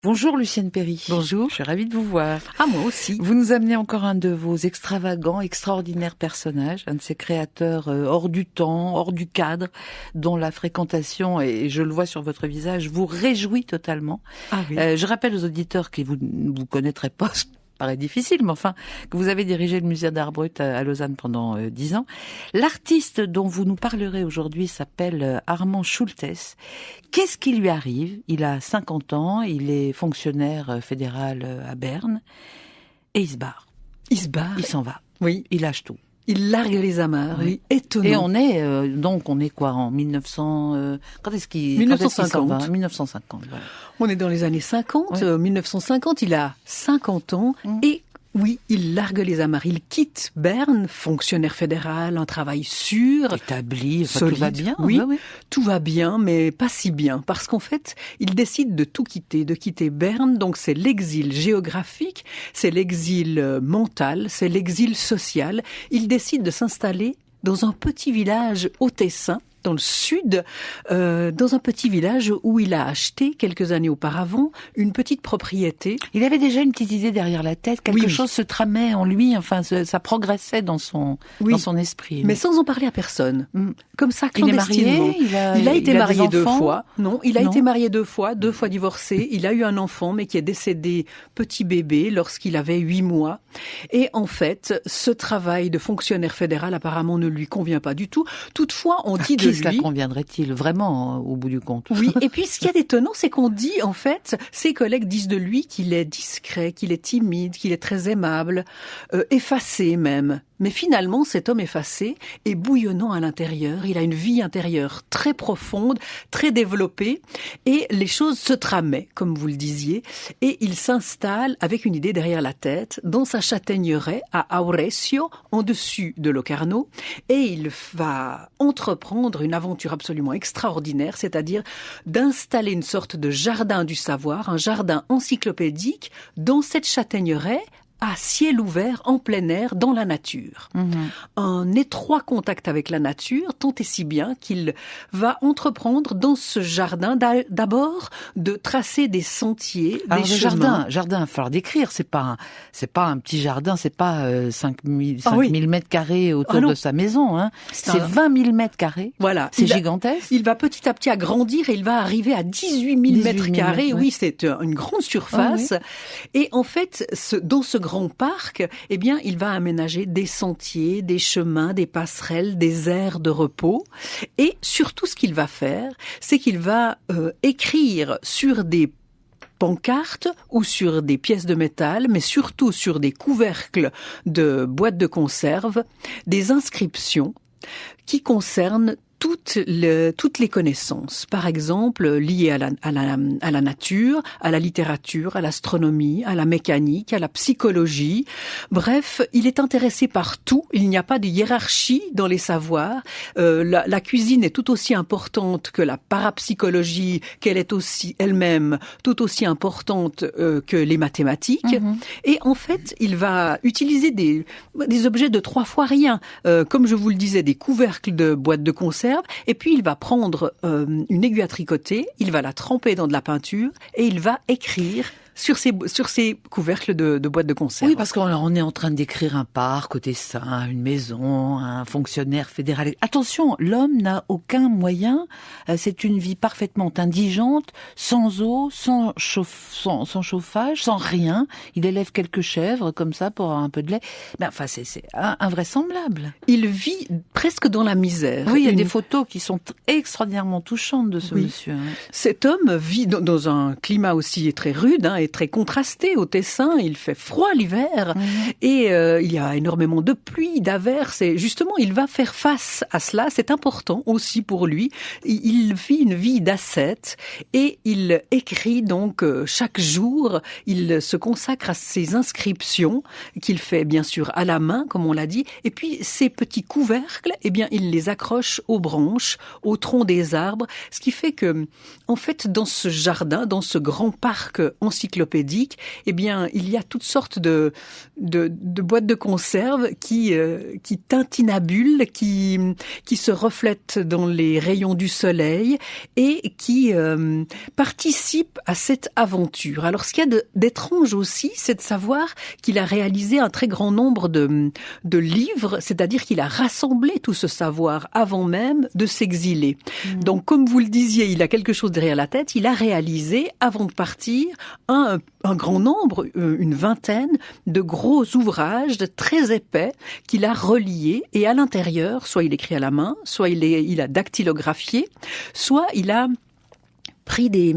Bonjour Lucienne Perry. Bonjour. Je suis ravie de vous voir. Ah, moi aussi. Vous nous amenez encore un de vos extravagants, extraordinaires personnages, un de ces créateurs hors du temps, hors du cadre, dont la fréquentation, et je le vois sur votre visage, vous réjouit totalement. Ah oui. Je rappelle aux auditeurs qui ne vous connaîtraient pas, ça paraît difficile, mais enfin, que vous avez dirigé le musée d'art brut à Lausanne pendant 10 ans. L'artiste dont vous nous parlerez aujourd'hui s'appelle Armand Schultes. Qu'est-ce qui lui arrive? Il a 50 ans, il est fonctionnaire fédéral à Berne, et il se barre. Il se barre. Il s'en va. Oui. Il lâche tout. Il largue les amarres. Oui. Étonnant. Et on est quoi en 1900 quand est-ce qu'il 1950. 1950, voilà. On est dans les années 50. 1950, il a 50 ans et oui, il largue les amarres. Il quitte Berne, fonctionnaire fédéral, un travail sûr, établi, solide. Tout va bien. Oui, oui. Tout va bien, mais pas si bien. Parce qu'en fait, il décide de tout quitter, de quitter Berne. Donc c'est l'exil géographique, c'est l'exil mental, c'est l'exil social. Il décide de s'installer dans un petit village au Tessin, dans le sud, dans un petit village où il a acheté quelques années auparavant une petite propriété. Il avait déjà une petite idée derrière la tête, quelque chose se tramait en lui, enfin ça progressait dans son esprit. Mais sans en parler à personne. Comme ça, Il clandestinement. est marié, il a été marié 2 fois. Non, il a Non. été marié 2 fois divorcé. Il a eu un enfant, mais qui est décédé petit bébé lorsqu'il avait 8 mois. Et en fait, ce travail de fonctionnaire fédéral apparemment ne lui convient pas du tout. Toutefois, on dit de lui... Cela conviendrait-il vraiment au bout du compte? Oui, et puis ce qu'il y a d'étonnant, c'est qu'on dit, en fait, ses collègues disent de lui qu'il est discret, qu'il est timide, qu'il est très aimable, effacé même. Mais finalement, cet homme effacé est bouillonnant à l'intérieur. Il a une vie intérieure très profonde, très développée, et les choses se tramaient, comme vous le disiez, et il s'installe avec une idée derrière la tête, dans sa châtaigneraie à Auresio, en dessus de Locarno, et il va entreprendre une aventure absolument extraordinaire, c'est-à-dire d'installer une sorte de jardin du savoir, un jardin encyclopédique dans cette châtaigneraie, à ciel ouvert, en plein air, dans la nature. Un étroit contact avec la nature, tant et si bien qu'il va entreprendre dans ce jardin d'abord de tracer des sentiers, Alors, des le chemins. jardin, il va falloir décrire, c'est pas un petit jardin, c'est pas 5000 mètres carrés autour de sa maison, hein. C'est 20 000 mètres carrés. Voilà. C'est gigantesque. Il va petit à petit agrandir et il va arriver à 18 000 mètres carrés. Oui, c'est une grande surface. Et en fait, dans ce grand parc, eh bien, il va aménager des sentiers, des chemins, des passerelles, des aires de repos. Et surtout, ce qu'il va faire, c'est qu'il va écrire sur des pancartes ou sur des pièces de métal, mais surtout sur des couvercles de boîtes de conserve, des inscriptions qui concernent toutes les connaissances, par exemple liées à la nature, à la littérature, à l'astronomie, à la mécanique, à la psychologie. Bref, il est intéressé par tout. Il n'y a pas de hiérarchie dans les savoirs. La cuisine est tout aussi importante que la parapsychologie, qu'elle est aussi elle-même tout aussi importante que les mathématiques. Et en fait, il va utiliser des objets de 3 fois rien, comme je vous le disais, des couvercles de boîtes de conserve. Et puis il va prendre une aiguille à tricoter, il va la tremper dans de la peinture et il va écrire sur ces couvercles de boîtes de conserve. Oui, parce qu'on est en train de décrire un parc au Tessin, une maison, un fonctionnaire fédéral. Attention, l'homme n'a aucun moyen. C'est une vie parfaitement indigente, sans eau, sans chauffage, sans rien. Il élève quelques chèvres comme ça pour avoir un peu de lait. Mais enfin, c'est invraisemblable. Il vit presque dans la misère. Oui, il y a des photos qui sont extraordinairement touchantes de ce monsieur. Cet homme vit dans un climat aussi très rude, est très contrasté au Tessin. Il fait froid l'hiver et il y a énormément de pluie, d'averses. Et justement, il va faire face à cela. C'est important aussi pour lui. Il vit une vie d'ascète et il écrit donc chaque jour. Il se consacre à ses inscriptions qu'il fait bien sûr à la main, comme on l'a dit. Et puis ces petits couvercles, eh bien, il les accroche aux branches, au tronc des arbres. Ce qui fait que, en fait, dans ce jardin, dans ce grand parc encyclopédique, encyclopédique, eh bien, il y a toutes sortes de boîtes de conserve qui tintinabulent, qui se reflètent dans les rayons du soleil et qui participent à cette aventure. Alors, ce qu'il y a d'étrange aussi, c'est de savoir qu'il a réalisé un très grand nombre de livres, c'est-à-dire qu'il a rassemblé tout ce savoir avant même de s'exiler. Donc, comme vous le disiez, il a quelque chose derrière la tête. Il a réalisé, avant de partir, un grand nombre, une vingtaine de gros ouvrages très épais qu'il a reliés. Et à l'intérieur, soit il écrit à la main, soit il a dactylographié, soit il a pris des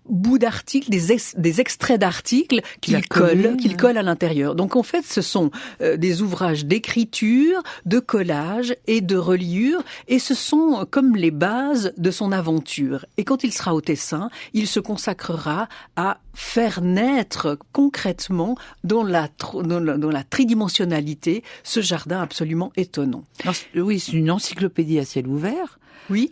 bouts d'articles, des extraits d'articles qu'il colle à l'intérieur. Donc en fait, ce sont des ouvrages d'écriture, de collage et de reliure, et ce sont comme les bases de son aventure. Et quand il sera au Tessin, il se consacrera à faire naître concrètement dans la tridimensionnalité ce jardin absolument étonnant. Oui, c'est une encyclopédie à ciel ouvert. Oui.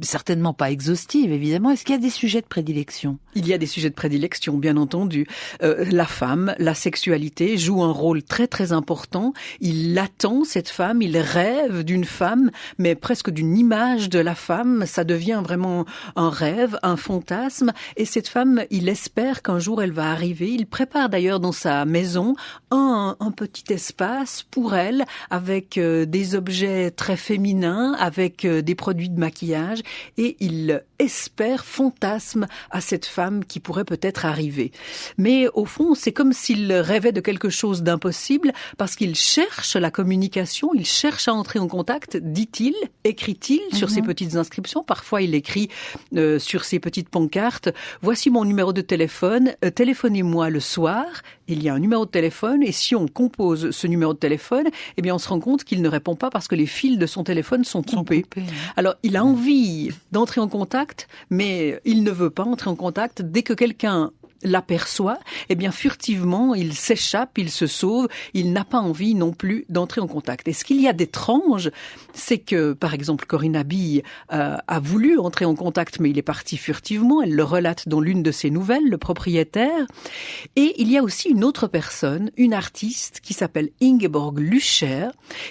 Certainement pas exhaustive, évidemment. Est-ce qu'il y a des sujets de prédilection ? Il y a des sujets de prédilection, bien entendu. La femme, la sexualité joue un rôle très très important. Il attend cette femme, il rêve d'une femme, mais presque d'une image de la femme. Ça devient vraiment un rêve, un fantasme. Et cette femme, il espère qu'un jour elle va arriver. Il prépare d'ailleurs dans sa maison un petit espace pour elle, avec des objets très féminins, avec des produits de maquillage, et il espère, fantasme à cette femme qui pourrait peut-être arriver. Mais au fond, c'est comme s'il rêvait de quelque chose d'impossible, parce qu'il cherche la communication, il cherche à entrer en contact, dit-il, écrit-il sur ses petites inscriptions. Parfois, il écrit sur ses petites pancartes, « Voici mon numéro de téléphone, téléphonez-moi le soir ». Il y a un numéro de téléphone, et si on compose ce numéro de téléphone, eh bien, on se rend compte qu'il ne répond pas parce que les fils de son téléphone sont coupés. Alors, il a envie d'entrer en contact, mais il ne veut pas entrer en contact. Dès que quelqu'un l'aperçoit, eh bien, furtivement, il s'échappe, il se sauve, il n'a pas envie non plus d'entrer en contact. Et ce qu'il y a d'étrange, c'est que, par exemple, Corinna Bille a voulu entrer en contact, mais il est parti furtivement. Elle le relate dans l'une de ses nouvelles, Le Propriétaire. Et il y a aussi une autre personne, une artiste qui s'appelle Ingeborg Lüscher,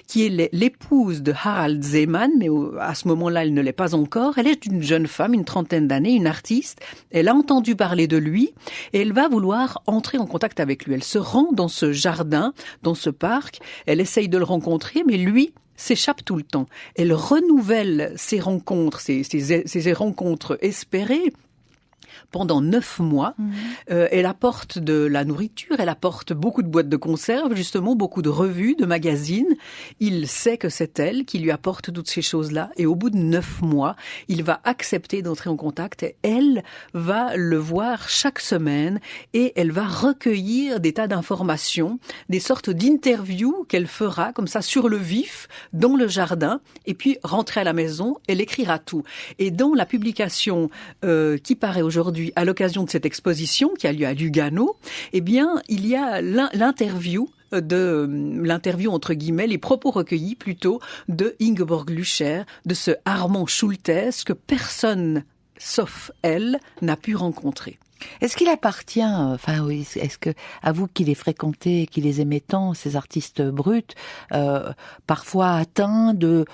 qui est l'épouse de Harald Zeeman, mais à ce moment-là, elle ne l'est pas encore. Elle est une jeune femme, une trentaine d'années, une artiste. Elle a entendu parler de lui, et elle va vouloir entrer en contact avec lui. Elle se rend dans ce jardin, dans ce parc. Elle essaye de le rencontrer, mais lui s'échappe tout le temps. Elle renouvelle ses rencontres, ses rencontres espérées, pendant 9 mois. Elle apporte de la nourriture, elle apporte beaucoup de boîtes de conserve, justement, beaucoup de revues, de magazines. Il sait que c'est elle qui lui apporte toutes ces choses-là. Et au bout de 9 mois, il va accepter d'entrer en contact. Et elle va le voir chaque semaine et elle va recueillir des tas d'informations, des sortes d'interviews qu'elle fera comme ça sur le vif, dans le jardin. Et puis, rentrer à la maison, elle écrira tout. Et dans la publication qui paraît aujourd'hui, à l'occasion de cette exposition qui a lieu à Lugano, eh bien, il y a l'interview entre guillemets, les propos recueillis plutôt de Ingeborg Lüscher, de ce Armand Schultes que personne, sauf elle, n'a pu rencontrer. Est-ce qu'il appartient, est-ce que, à vous qui les fréquentez, qui les aimez tant, ces artistes bruts, parfois atteints de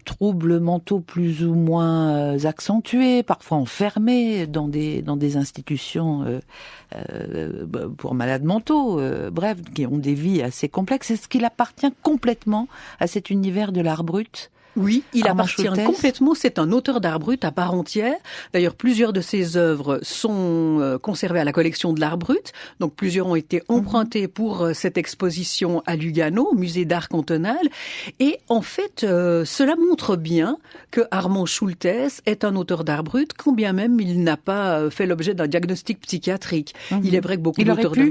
troubles mentaux plus ou moins accentués, parfois enfermés dans des institutions pour malades mentaux, bref, qui ont des vies assez complexes, est-ce qu'il appartient complètement à cet univers de l'art brut ? Oui, il appartient complètement. C'est un auteur d'art brut à part entière. D'ailleurs, plusieurs de ses œuvres sont conservées à la collection de l'art brut. Donc, plusieurs ont été empruntées pour cette exposition à Lugano, au musée d'art cantonal. Et en fait, cela montre bien que Armand Schultes est un auteur d'art brut, quand bien même il n'a pas fait l'objet d'un diagnostic psychiatrique. Il est vrai que beaucoup d'auteurs d'art...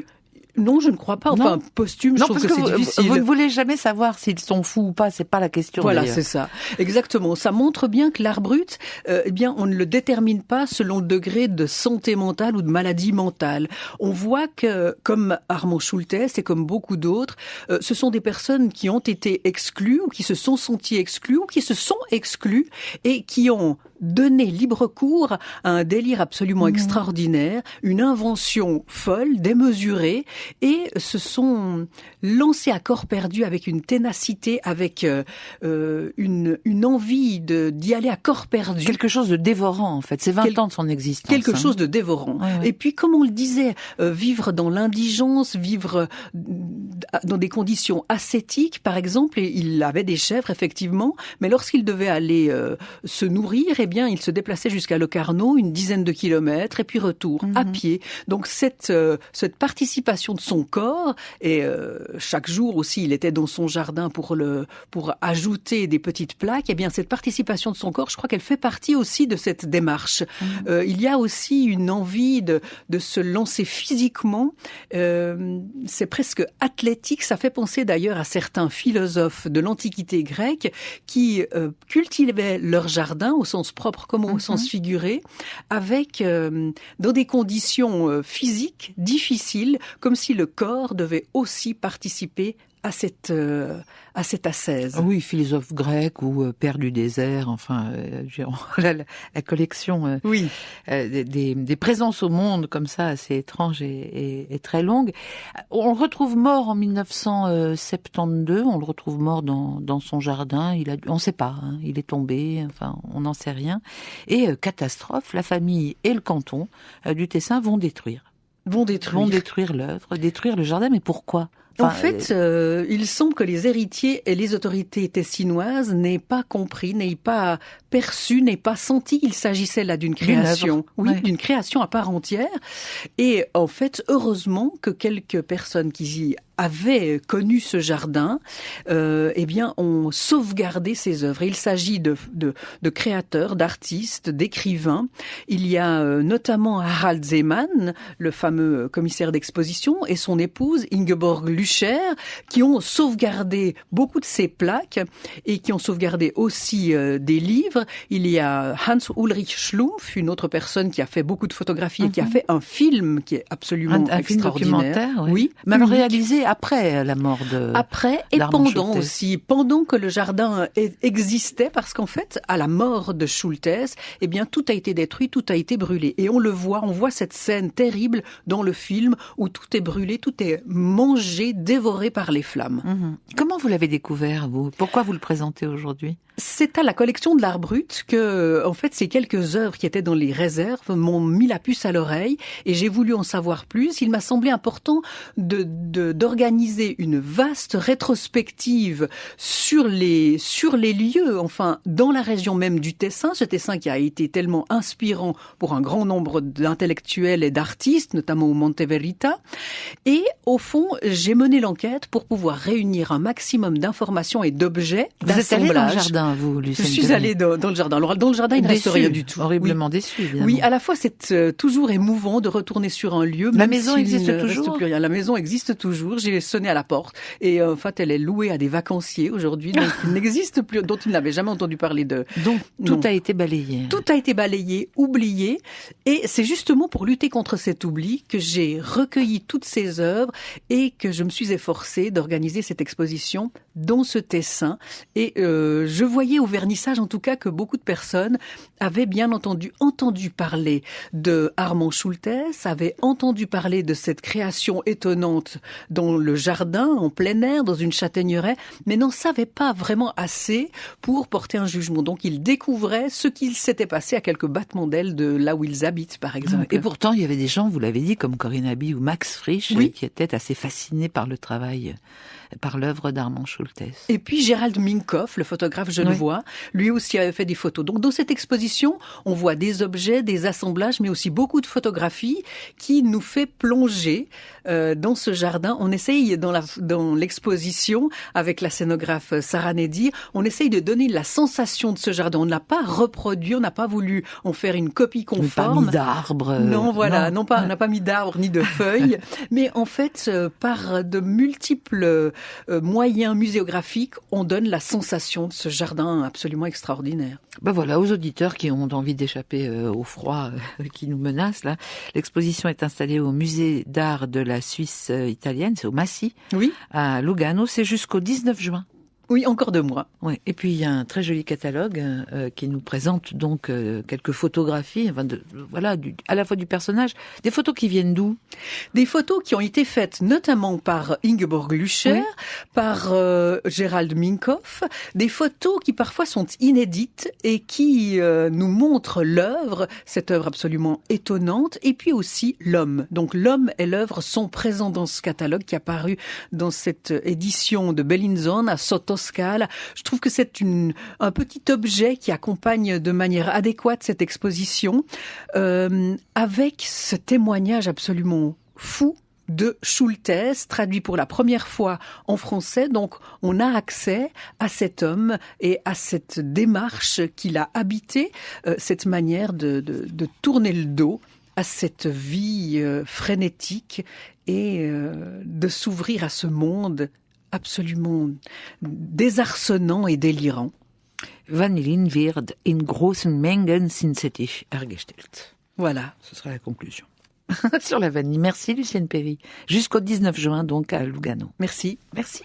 Non, je ne crois pas. Enfin, posthume, je trouve que c'est difficile. Vous ne voulez jamais savoir s'ils sont fous ou pas, c'est pas la question. Voilà, d'ailleurs. C'est ça. Exactement. Ça montre bien que l'art brut, eh bien, on ne le détermine pas selon le degré de santé mentale ou de maladie mentale. On voit que, comme Armand Schultes et comme beaucoup d'autres, ce sont des personnes qui ont été exclues ou qui se sont senties exclues ou qui se sont exclues et qui ont donné libre cours à un délire absolument extraordinaire, une invention folle, démesurée, et se sont lancés à corps perdu avec une ténacité, avec une envie d'y aller à corps perdu. Quelque chose de dévorant, en fait. C'est 20 ans de son existence. Quelque chose de dévorant. Ouais. Et puis, comme on le disait, vivre dans l'indigence, vivre dans des conditions ascétiques, par exemple, et il avait des chèvres, effectivement, mais lorsqu'il devait aller se nourrir, eh bien, il se déplaçait jusqu'à Locarno, une dizaine de kilomètres, et puis retour, à pied. Donc, cette participation de son corps, et chaque jour aussi, il était dans son jardin pour ajouter des petites plaques, eh bien, cette participation de son corps, je crois qu'elle fait partie aussi de cette démarche. Il y a aussi une envie de se lancer physiquement. C'est presque athlétique. Ça fait penser d'ailleurs à certains philosophes de l'Antiquité grecque qui cultivaient leur jardin au sens propre comme au sens figuré, avec dans des conditions physiques difficiles, comme si le corps devait aussi participer à cette ascèse. Oui, philosophe grec ou père du désert, enfin, la collection des présences au monde comme ça, assez étrange et très longue. On le retrouve mort en 1972, on le retrouve mort dans son jardin, on ne sait pas, hein, il est tombé, enfin, on n'en sait rien. Et catastrophe, la famille et le canton du Tessin vont détruire l'œuvre, détruire le jardin, mais pourquoi ? En fait, il semble que les héritiers et les autorités tessinoises n'aient pas compris, n'aient pas perçu, n'aient pas senti qu'il s'agissait là d'une création. D'une création à part entière. Et en fait, heureusement que quelques personnes qui avaient connu ce jardin, eh bien, ont sauvegardé ces œuvres. Il s'agit de créateurs, d'artistes, d'écrivains. Il y a notamment Harald Zeeman, le fameux commissaire d'exposition, et son épouse Ingeborg Lüscher, qui ont sauvegardé beaucoup de ces plaques et qui ont sauvegardé aussi des livres. Il y a Hans Ulrich Schlumpf, une autre personne qui a fait beaucoup de photographies et qui a fait un film qui est absolument un extraordinaire. Film documentaire, oui. Mais réalisé après la mort de Après et pendant Schultes. Aussi, pendant que le jardin existait, parce qu'en fait, à la mort de Schultes, eh bien, tout a été détruit, tout a été brûlé. Et on voit cette scène terrible dans le film où tout est brûlé, tout est mangé, dévoré par les flammes. Comment vous l'avez découvert, vous ? Pourquoi vous le présentez aujourd'hui ? C'est à la collection de l'Art Brut que, en fait, ces quelques œuvres qui étaient dans les réserves m'ont mis la puce à l'oreille et j'ai voulu en savoir plus. Il m'a semblé important d'organiser une vaste rétrospective sur les lieux, enfin, dans la région même du Tessin, ce Tessin qui a été tellement inspirant pour un grand nombre d'intellectuels et d'artistes, notamment au Monteverita. Et, au fond, j'ai mené l'enquête pour pouvoir réunir un maximum d'informations et d'objets d'assemblage. Vous êtes allé dans le jardin, vous, Lucien? Je suis allée dans le jardin. Alors, dans le jardin, il ne reste rien du tout. Horriblement déçu, évidemment. Oui, à la fois, c'est toujours émouvant de retourner sur un lieu. La maison existe toujours? Plus rien. La maison existe toujours. J'ai sonné à la porte. Et en fait, elle est louée à des vacanciers aujourd'hui. Donc, il n'existe plus, dont il n'avait jamais entendu parler de... Donc, tout a été balayé. Tout a été balayé, oublié. Et c'est justement pour lutter contre cet oubli que j'ai recueilli toutes ces œuvres et que je me suis efforcée d'organiser cette exposition dans ce Tessin. Et je voyais au vernissage, en tout cas, que beaucoup de personnes avaient bien entendu parler de Armand Schultes, avaient entendu parler de cette création étonnante dans le jardin, en plein air, dans une châtaigneraie, mais n'en savaient pas vraiment assez pour porter un jugement. Donc, ils découvraient ce qu'il s'était passé à quelques battements d'ailes de là où ils habitent, par exemple. Et pourtant, il y avait des gens, vous l'avez dit, comme Corinne Aby ou Max Frisch, qui étaient assez fascinés par le travail, par l'œuvre d'Armand Schultes. Et puis Gérald Minkoff, le photographe genevois, lui aussi avait fait des photos. Donc dans cette exposition, on voit des objets, des assemblages, mais aussi beaucoup de photographies qui nous fait plonger dans ce jardin. On essaye dans l'exposition, avec la scénographe Sarah Nedir, on essaye de donner la sensation de ce jardin. On ne l'a pas reproduit, on n'a pas voulu en faire une copie conforme. On n'a pas mis d'arbres. Non, voilà, on n'a pas mis d'arbres ni de feuilles, mais en fait, par de multiples moyens muséographiques, on donne la sensation de ce jardin absolument extraordinaire. Ben voilà, aux auditeurs qui ont envie d'échapper au froid qui nous menace, là, l'exposition est installée au musée d'art de la Suisse italienne, c'est au Massy, à Lugano, c'est jusqu'au 19 juin. Oui, encore 2 mois. Oui. Et puis il y a un très joli catalogue qui nous présente donc quelques photographies, à la fois du personnage, des photos qui viennent d'où? Des photos qui ont été faites notamment par Ingeborg Lüscher, par Gerald Minkoff, des photos qui parfois sont inédites et qui nous montrent l'œuvre, cette œuvre absolument étonnante, et puis aussi l'homme. Donc l'homme et l'œuvre sont présents dans ce catalogue qui a paru dans cette édition de Bellinzone à Sotto Scala. Je trouve que c'est un petit objet qui accompagne de manière adéquate cette exposition, avec ce témoignage absolument fou de Schulthess, traduit pour la première fois en français. Donc, on a accès à cet homme et à cette démarche qu'il a habité, cette manière de tourner le dos à cette vie frénétique et de s'ouvrir à ce monde absolument désarçonnant et délirant. Vanillin wird in großen Mengen synthetisch hergestellt. Voilà. Ce sera la conclusion. Sur la vanille. Merci Lucienne Perry. Jusqu'au 19 juin donc à Lugano. Merci. Merci.